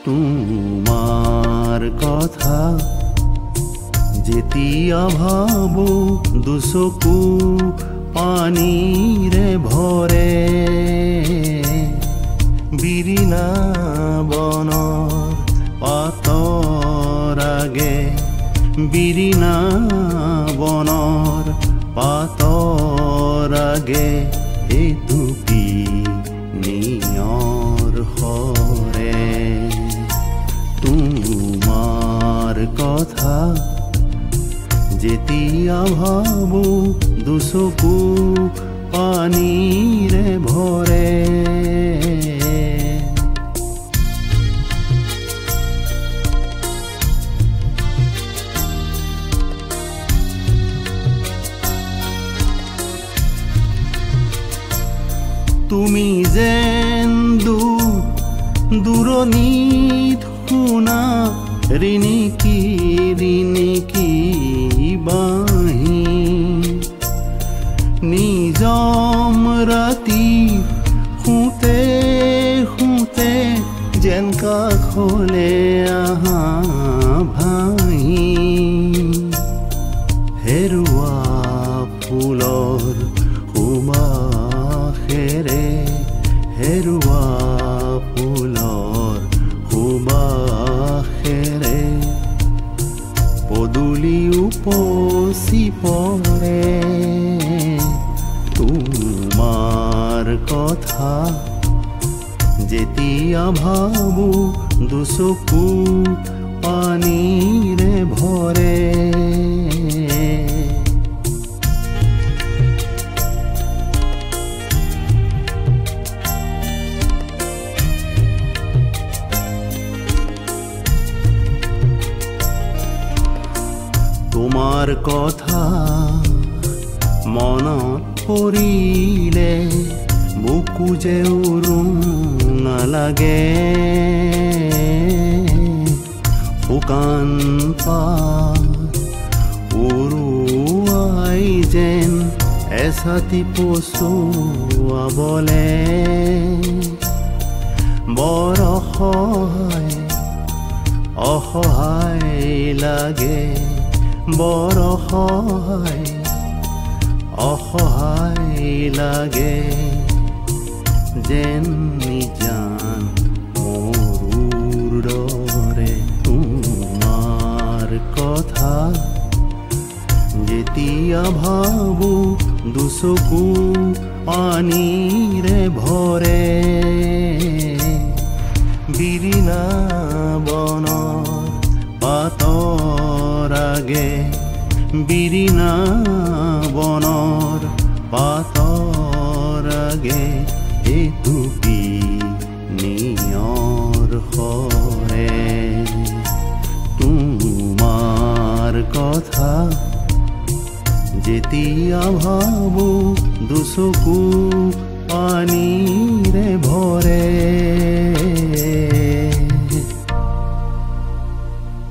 তোমাৰ কথা যেতিয়া ভাবো দুচকু পানীৰে ভৰে বিৰিণা বনৰ পাতৰ আগে বিৰিণা বনৰ পাতৰ আগে এটুপি নিয়ৰ সৰে তোমাৰ কথা যেতিয়া ভাবো দুচকু পানীৰে ভৰে তুমি যেন দূৰণিত শুনা ৰিণিকি বাঁহী নিজম ৰাতি শুতে শুতে যেন কাষলে আহা ভাহি হেৰুৱা ফুলৰ সুবাসেৰে হেৰুৱা ফুলৰ সুবাসেৰে পদূলি উপচি পৰে তোমাৰ কথা যেতিয়া ভাবো দুচকু পানীৰে ভৰে তোমাৰ কথা মনত পৰিলে বুকু যে উৰুঙা লাগে শুকান পাত উৰুৱাই যেন এছাতি পচুৱাবলে বৰ অসহায় লাগে বৰ অসহায় লাগে যেন নিজান মৰুৰ দৰে তোমাৰ কথা যেতিয়া ভাবো দুচকু পানীৰে ভৰে বিৰিণা বনৰ পাতৰ আগে বিৰিণা বনৰ পাতৰ আগে এটুপি নিয়ৰ সৰে তোমাৰ কথা যেতিয়া ভাবো দুচকু পানীৰে ভৰে